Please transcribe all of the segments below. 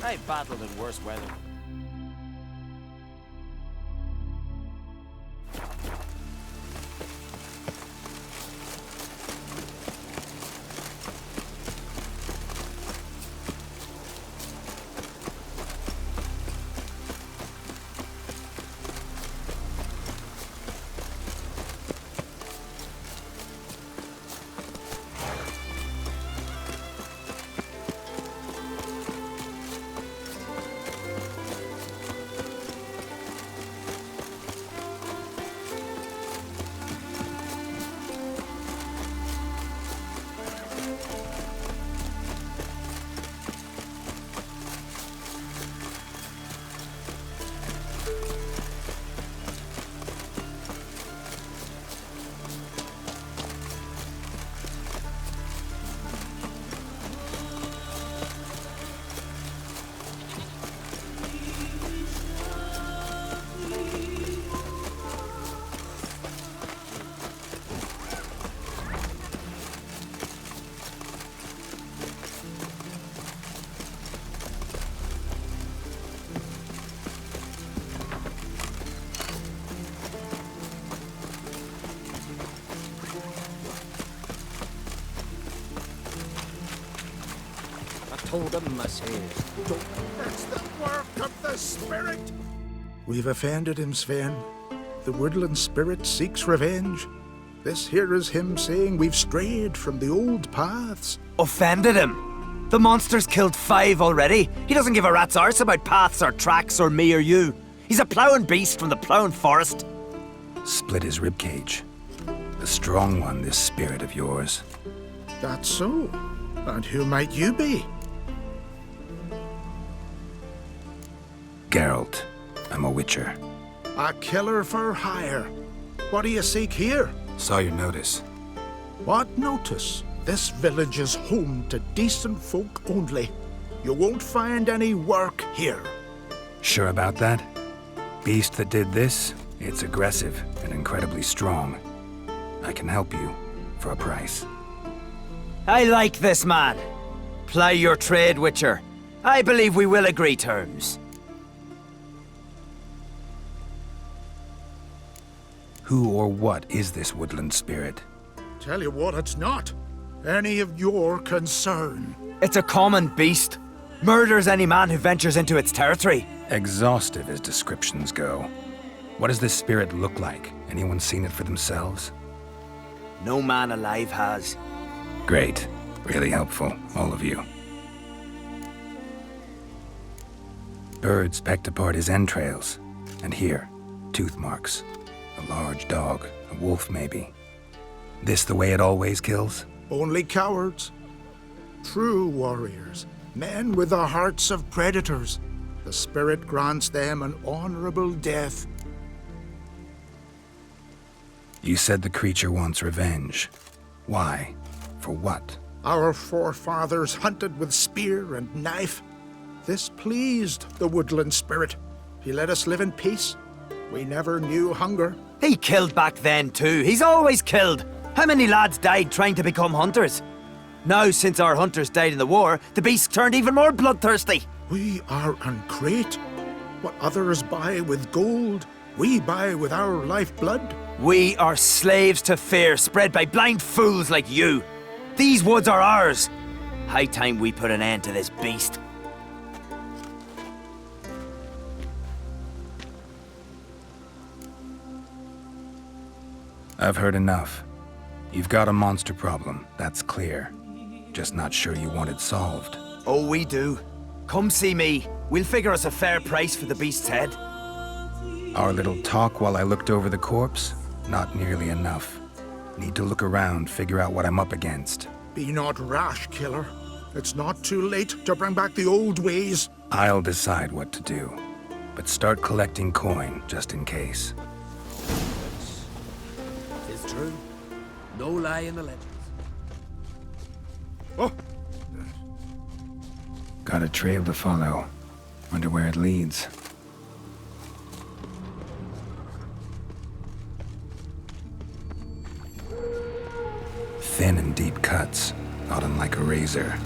I've battled in worse weather. Told him, I say. It's the work of the spirit! We've offended him, Sven. The woodland spirit seeks revenge. This here is him saying we've strayed from the old paths. Offended him? The monster's killed 5 already. He doesn't give a rat's arse about paths or tracks or me or you. He's a ploughing beast from the ploughing forest. Split his ribcage. A strong one, this spirit of yours. That's so. And who might you be? Geralt. I'm a witcher. A killer for hire. What do you seek here? Saw your notice. What notice? This village is home to decent folk only. You won't find any work here. Sure about that? Beast that did this, it's aggressive and incredibly strong. I can help you for a price. I like this man. Ply your trade, Witcher. I believe we will agree terms. Who or what is this woodland spirit? Tell you what, it's not any of your concern. It's a common beast. Murders any man who ventures into its territory. Exhaustive as descriptions go. What does this spirit look like? Anyone seen it for themselves? No man alive has. Great. Really helpful, all of you. Birds pecked apart his entrails. And here, tooth marks. A large dog, a wolf maybe. This the way it always kills? Only cowards. True warriors. Men with the hearts of predators. The spirit grants them an honorable death. You said the creature wants revenge. Why? For what? Our forefathers hunted with spear and knife. This pleased the woodland spirit. He let us live in peace. We never knew hunger. He killed back then too. He's always killed. How many lads died trying to become hunters? Now, since our hunters died in the war, the beast turned even more bloodthirsty. We are uncrate. What others buy with gold, we buy with our lifeblood. We are slaves to fear spread by blind fools like you. These woods are ours. High time we put an end to this beast. I've heard enough. You've got a monster problem, that's clear. Just not sure you want it solved. Oh, we do. Come see me. We'll figure us a fair price for the beast's head. Our little talk while I looked over the corpse? Not nearly enough. Need to look around, figure out what I'm up against. Be not rash, killer. It's not too late to bring back the old ways. I'll decide what to do. But start collecting coin, just in case. It's true. No lie in the legends. Oh, Got a trail to follow. Wonder where it leads. Thin and deep cuts, not unlike a razor.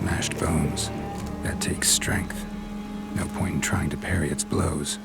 Smashed bones. That takes strength. No point in trying to parry its blows.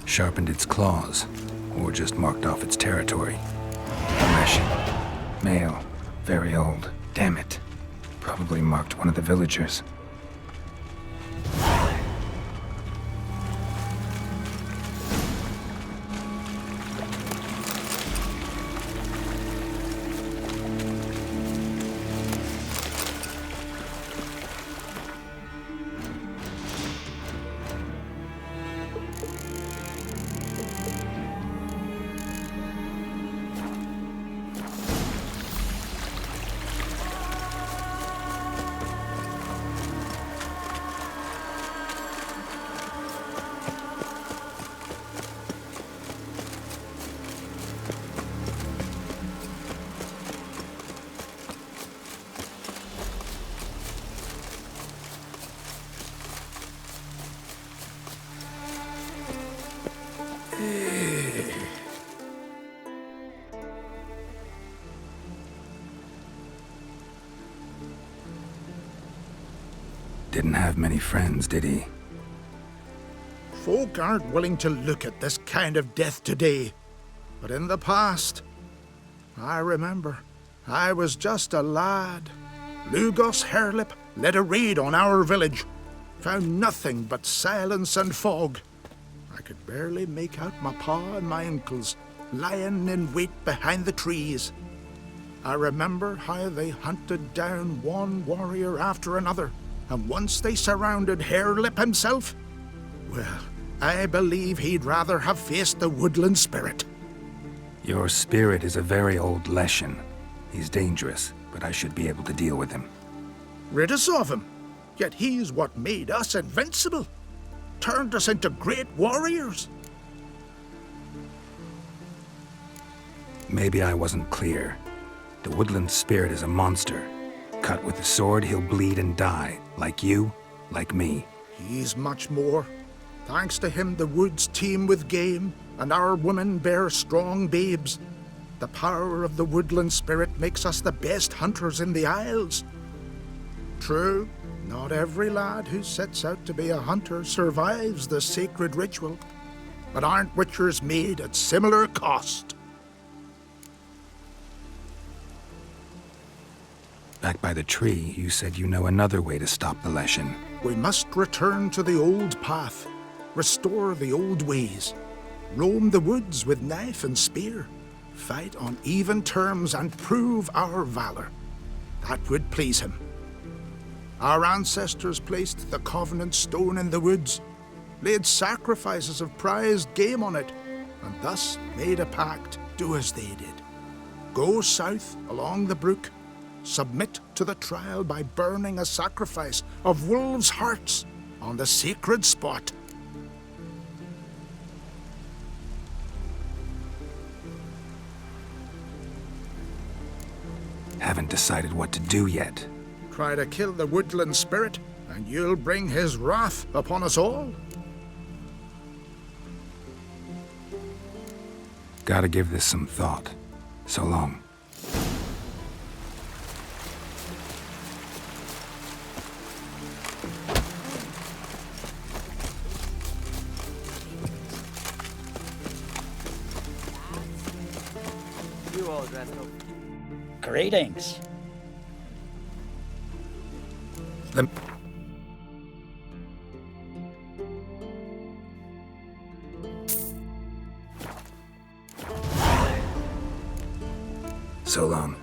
Sharpened its claws, or just marked off its territory. Russian. Male. Very old. Damn it. Probably marked one of the villagers. Didn't have many friends, did he? Folk aren't willing to look at this kind of death today. But in the past, I remember, I was just a lad. Lugos Hairlip led a raid on our village. Found nothing but silence and fog. I could barely make out my pa and my uncles lying in wait behind the trees. I remember how they hunted down one warrior after another, and once they surrounded Hairlip himself, well, I believe he'd rather have faced the woodland spirit. Your spirit is a very old Leshen. He's dangerous, but I should be able to deal with him. Rid us of him, yet he's what made us invincible. Turned us into great warriors. Maybe I wasn't clear. The woodland spirit is a monster. Cut with a sword, he'll bleed and die. Like you, like me. He's much more. Thanks to him, the woods teem with game, and our women bear strong babes. The power of the woodland spirit makes us the best hunters in the Isles. True, not every lad who sets out to be a hunter survives the sacred ritual, but aren't witchers made at similar cost? Back by the tree, you said you know another way to stop the Leshen. We must return to the old path, restore the old ways, roam the woods with knife and spear, fight on even terms and prove our valor. That would please him. Our ancestors placed the Covenant Stone in the woods, laid sacrifices of prized game on it, and thus made a pact, do as they did. Go south along the brook, submit to the trial by burning a sacrifice of wolves' hearts on the sacred spot. Haven't decided what to do yet. Try to kill the woodland spirit, and you'll bring his wrath upon us all. Gotta give this some thought. So long. You all dressed up. Greetings. So long.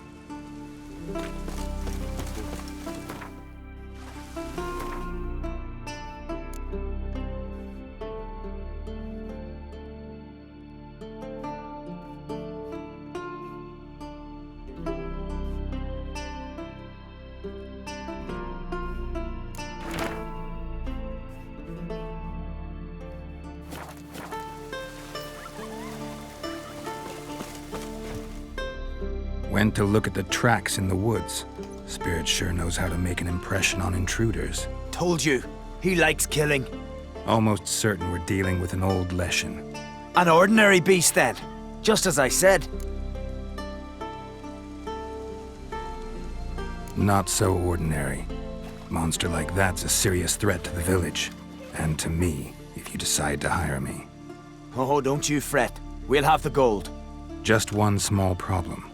Went to look at the tracks in the woods. Spirit sure knows how to make an impression on intruders. Told you, he likes killing. Almost certain we're dealing with an old Leshen. An ordinary beast then, just as I said. Not so ordinary. Monster like that's a serious threat to the village. And to me, if you decide to hire me. Oh, don't you fret. We'll have the gold. Just one small problem.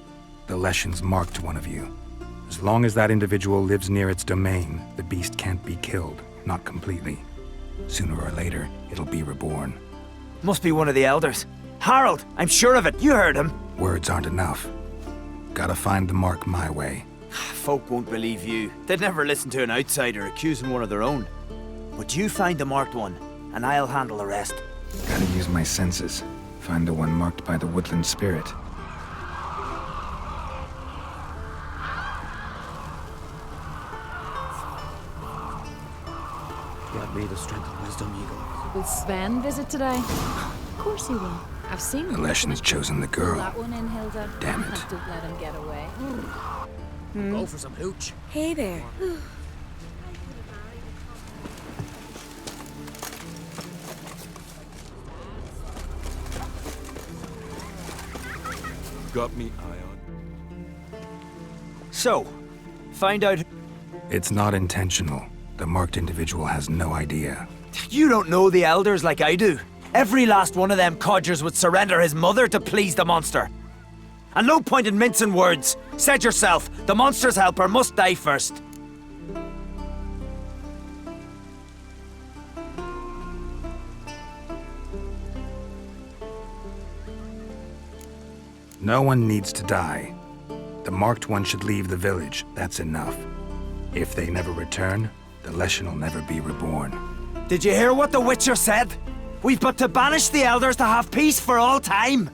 The Leshen's marked one of you. As long as that individual lives near its domain, the beast can't be killed. Not completely. Sooner or later, it'll be reborn. Must be one of the elders. Harold, I'm sure of it. You heard him. Words aren't enough. Gotta find the mark my way. Folk won't believe you. They'd never listen to an outsider accusing one of their own. But you find the marked one, and I'll handle the rest. Gotta use my senses. Find the one marked by the woodland spirit. God me the strength of wisdom, Eagle. Will Sven visit today? Of course he will. I've seen him. The Leshen's chosen the girl. That one in, Hilda. Damn it. Don't let him get away. Go for some hooch. Hey there. Got me eye on. So, find out. It's not intentional. The marked individual has no idea. You don't know the elders like I do. Every last one of them codgers would surrender his mother to please the monster. And no point in mincing words. Said yourself, the monster's helper must die first. No one needs to die. The marked one should leave the village. That's enough. If they never return, the Leshen will never be reborn. Did you hear what the Witcher said? We've but to banish the elders to have peace for all time.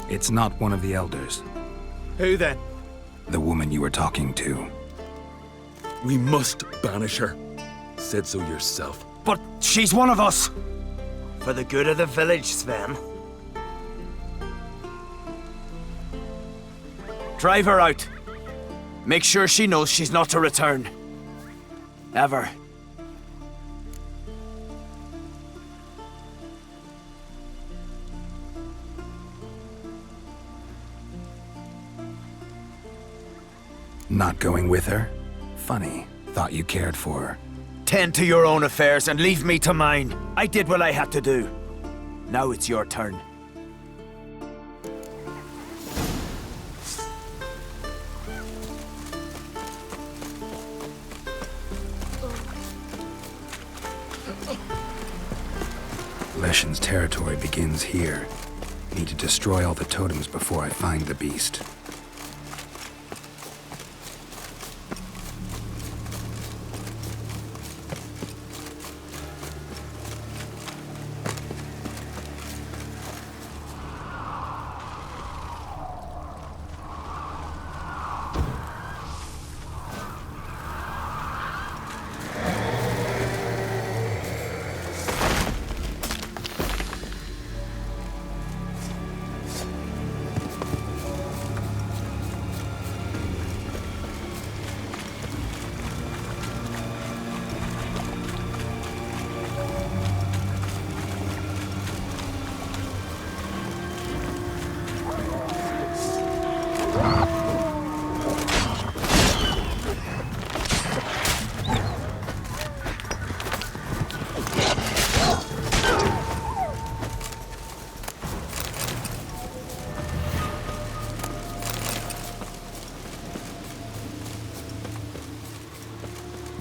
It's not one of the elders. Who then? The woman you were talking to. We must banish her. Said so yourself. But she's one of us. For the good of the village, Sven. Drive her out. Make sure she knows she's not to return. Ever. Not going with her? Funny. Thought you cared for her. Tend to your own affairs and leave me to mine. I did what I had to do. Now it's your turn. Leshen's territory begins here. Need to destroy all the totems before I find the beast.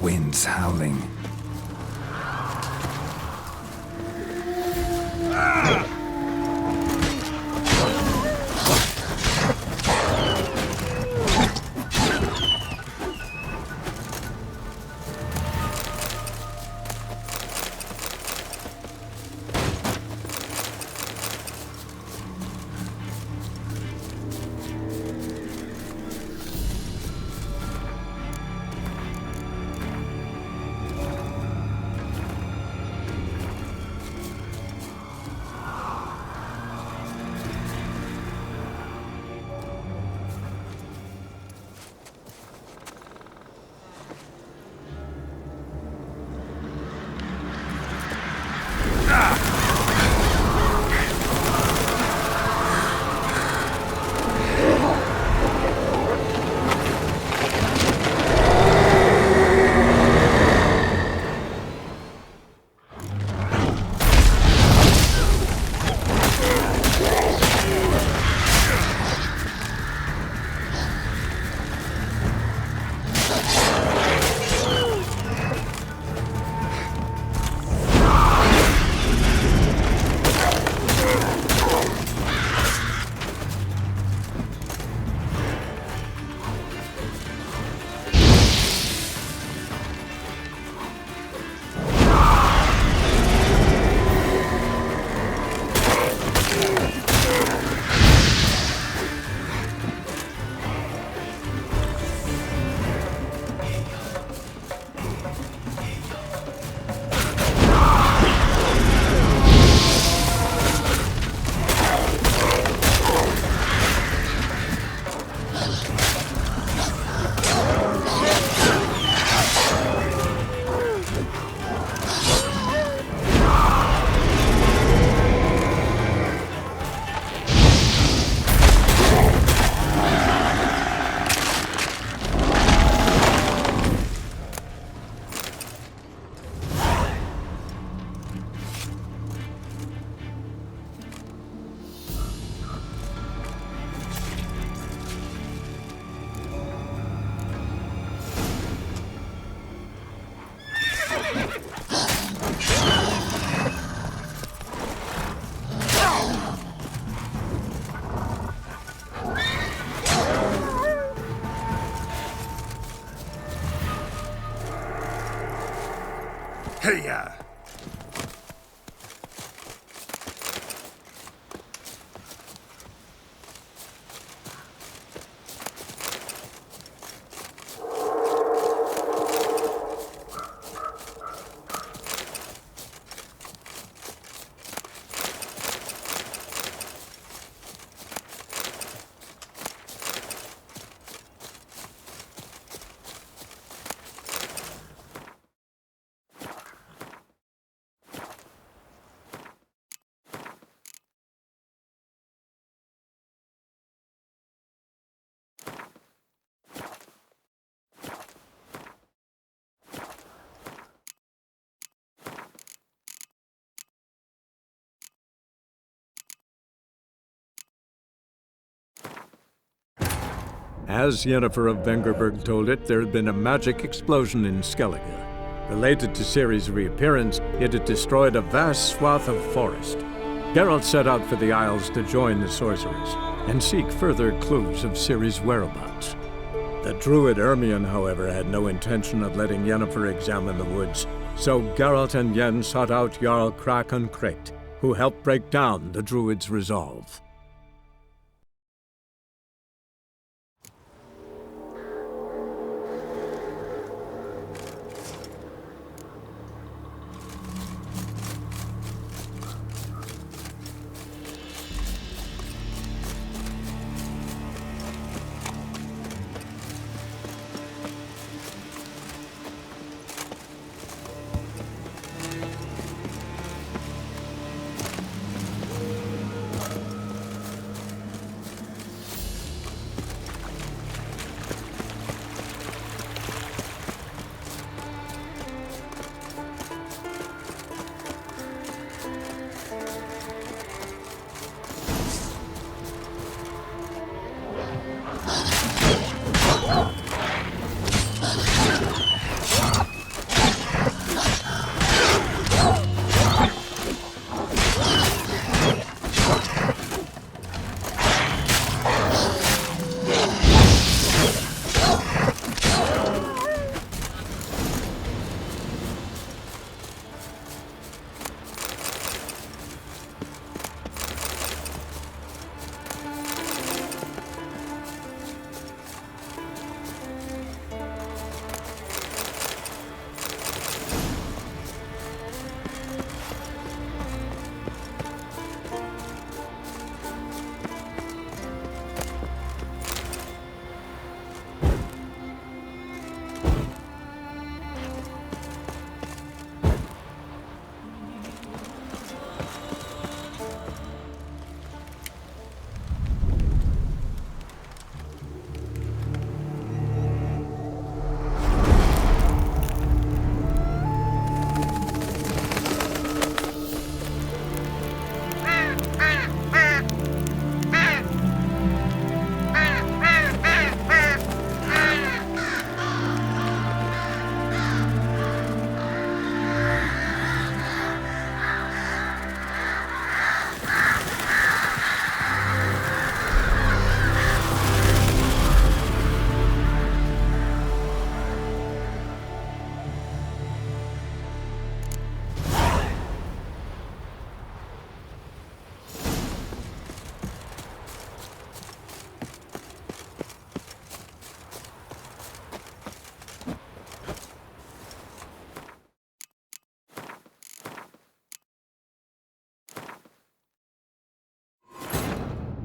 Winds howling. Hey-ya! As Yennefer of Vengerberg told it, there had been a magic explosion in Skellige. Related to Ciri's reappearance, it had destroyed a vast swath of forest. Geralt set out for the Isles to join the sorcerers and seek further clues of Ciri's whereabouts. The druid Ermion, however, had no intention of letting Yennefer examine the woods, so Geralt and Yen sought out Jarl Krakon Kreit, who helped break down the druid's resolve.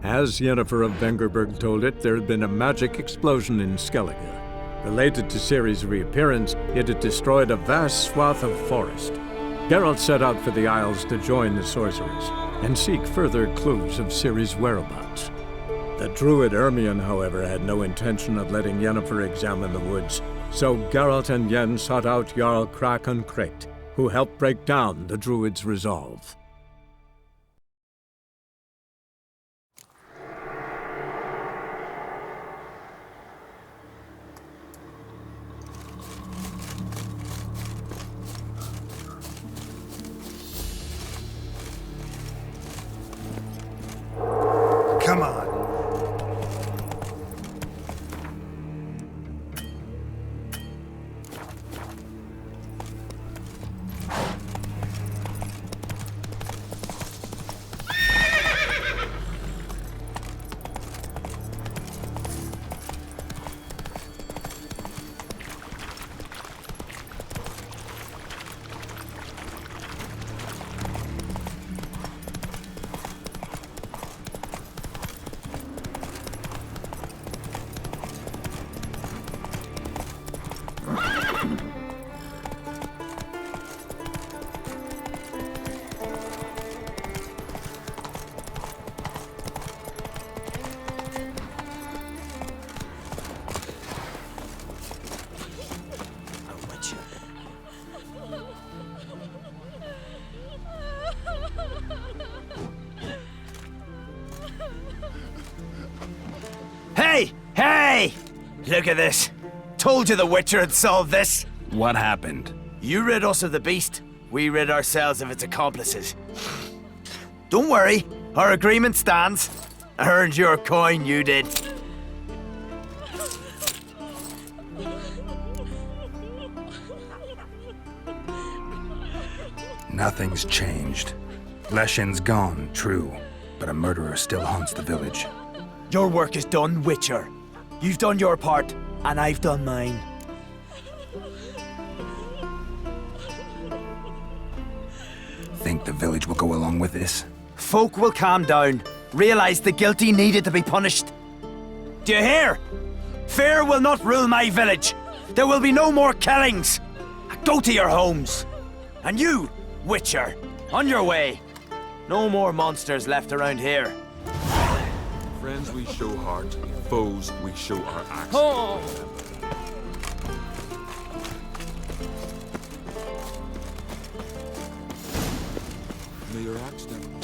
As Yennefer of Vengerberg told it, there had been a magic explosion in Skellige. Related to Ciri's reappearance, it had destroyed a vast swath of forest. Geralt set out for the Isles to join the sorcerers and seek further clues of Ciri's whereabouts. The druid Ermion, however, had no intention of letting Yennefer examine the woods, so Geralt and Yen sought out Jarl Krakon Kreit, who helped break down the druid's resolve. Come on. Hey! Look at this. Told you the Witcher had solved this. What happened? You rid us of the beast. We rid ourselves of its accomplices. Don't worry. Our agreement stands. I earned your coin, you did. Nothing's changed. Leshin's gone, true, but a murderer still haunts the village. Your work is done, Witcher. You've done your part, and I've done mine. Think the village will go along with this? Folk will calm down, realize the guilty needed to be punished. Do you hear? Fear will not rule my village. There will be no more killings. Go to your homes. And you, Witcher, on your way. No more monsters left around here. Friends we show heart, foes we show our axe. May your axe never